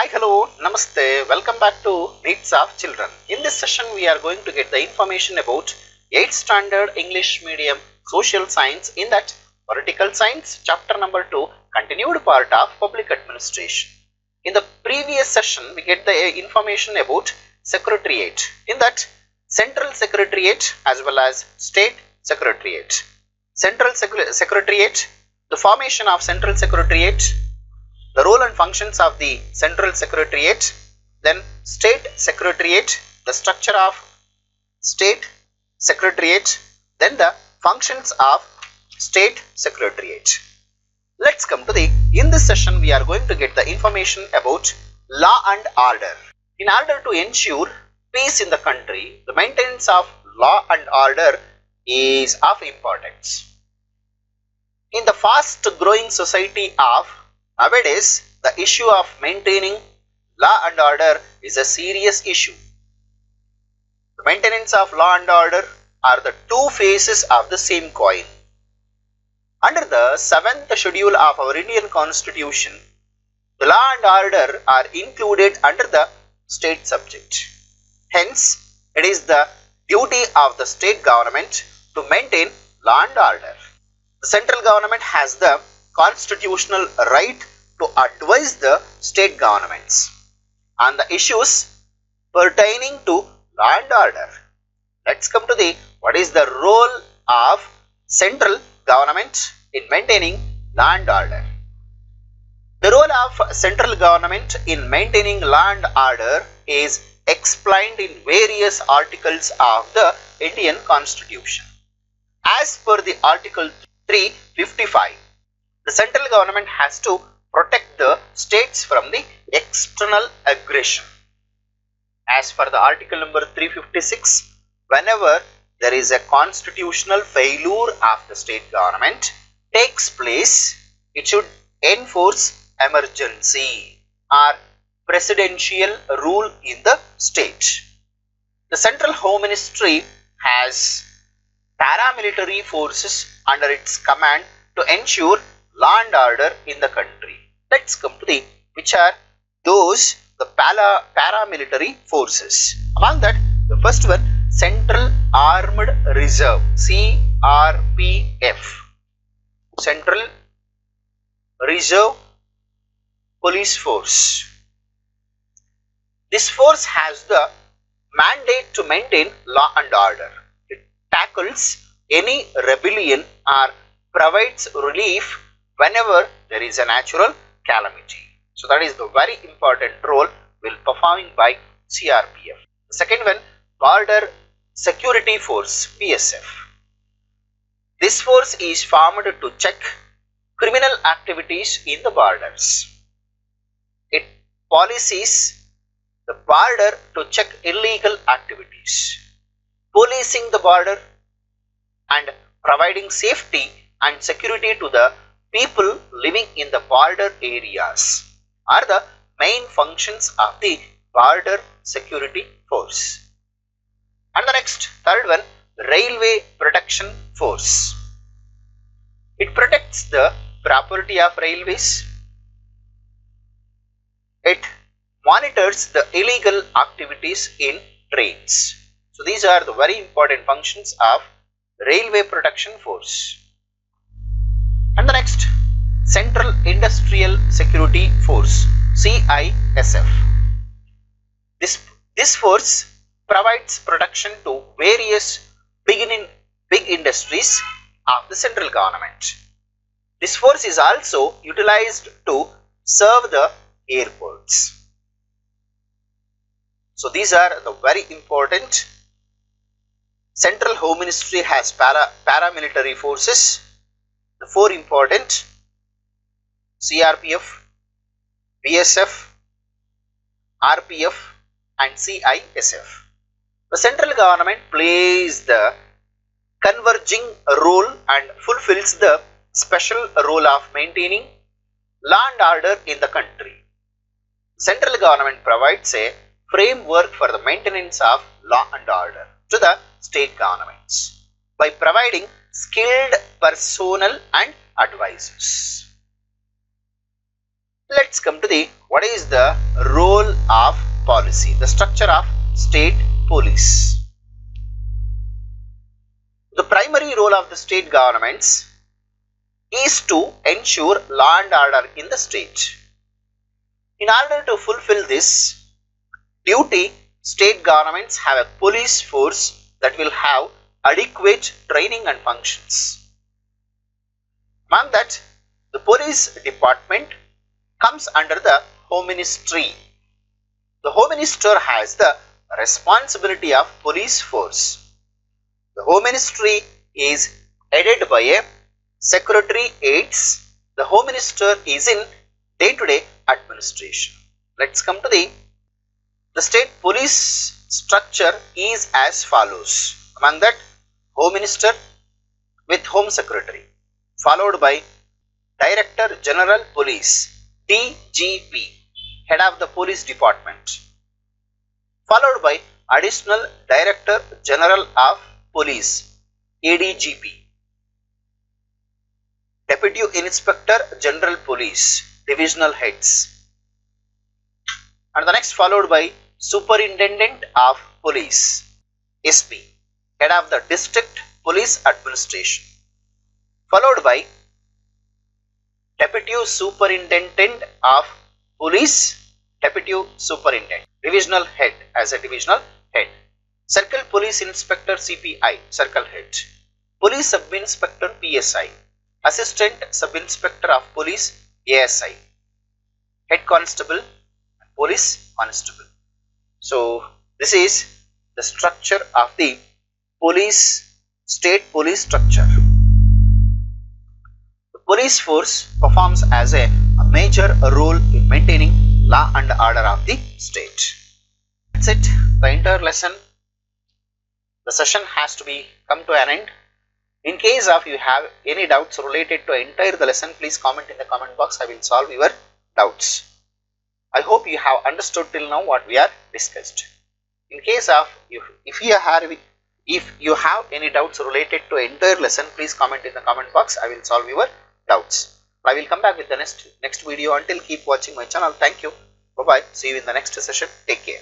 Hi, hello, namaste, welcome back to Needs of Children. In this session, we are going to get the information about 8th Standard English Medium Social Science, in that Political Science, chapter number 2, continued part of Public Administration. In the previous session, we get the information about Secretariat, in that Central Secretariat as well as State Secretariat. Central Secretariat, the formation of Central Secretariat, the role and functions of the Central Secretariat, then State Secretariat, the structure of State Secretariat, then the functions of State Secretariat. Let's come to in this session we are going to get the information about law and order. In order to ensure peace in the country, the maintenance of law and order is of importance. In the fast growing society of nowadays, the issue of maintaining law and order is a serious issue. The maintenance of law and order are the two faces of the same coin. Under the 7th schedule of our Indian Constitution, the law and order are included under the state subject. Hence, it is the duty of the state government to maintain law and order. The central government has the constitutional right to advise the state governments on the issues pertaining to law and order. Let's come to what is the role of central government in maintaining law and order. The role of central government in maintaining law and order is explained in various articles of the Indian Constitution. As per the Article 355, the central government has to protect the states from the external aggression. As per the article number 356, whenever there is a constitutional failure of the state government takes place, it should enforce emergency or presidential rule in the state. The Central Home Ministry has paramilitary forces under its command to ensure law and order in the country. Let's come to which are those the paramilitary forces. Among that, the first one, Central Armed Reserve, CRPF, Central Reserve Police Force. This force has the mandate to maintain law and order. It tackles any rebellion or provides relief whenever there is a natural calamity. So that is the very important role will performed by CRPF. The second one, Border Security Force, BSF. This force is formed to check criminal activities in the borders. It policies the border to check illegal activities, policing the border and providing safety and security to the people living in the border areas are the main functions of the Border Security Force. And the next, third one, Railway Protection Force. It protects the property of railways. It monitors the illegal activities in trains. So these are the very important functions of Railway Protection Force. And the next, Central Industrial Security Force, CISF. This force provides protection to various big industries of the central government. This force is also utilized to serve the airports. So these are the very important. Central Home Ministry has paramilitary forces. The four important: CRPF, BSF, RPF and CISF. The central government plays the converging role and fulfills the special role of maintaining law and order in the country. Central government provides a framework for the maintenance of law and order to the state governments by providing skilled personnel and advisors. Let's come to what is the role of policy, the structure of state police. The primary role of the state governments is to ensure law and order in the state. In order to fulfill this duty, state governments have a police force that will have adequate training and functions. Among that, the police department comes under the Home Ministry. The Home Minister has the responsibility of police force. The Home Ministry is headed by a Secretary aides. The Home Minister is in day-to-day administration. Let's come to the state police structure is as follows. Among that, Home Minister with Home Secretary, followed by Director General Police, DGP, head of the police department, followed by Additional Director General of Police, ADGP, Deputy Inspector General Police, divisional heads, and the next followed by Superintendent of Police, SP, head of the District Police Administration, followed by Deputy Superintendent of Police, Deputy Superintendent, divisional head as a divisional head, Circle Police Inspector CPI, circle head, Police Sub Inspector PSI, Assistant Sub Inspector of Police ASI, Head Constable and Police Constable. So this is the structure of the state police structure. The police force performs as a major role in maintaining law and order of the state. That's it, the entire lesson. The session has to be come to an end. In case of you have any doubts related to entire the lesson, please comment in the comment box. I will solve your doubts. I hope you have understood till now what we are discussed. In case of if you have any doubts related to entire lesson, please comment in the comment box. I will solve your doubts. I will come back with the next video. Until, keep watching my channel. Thank you. Bye bye. See you in the next session. Take care.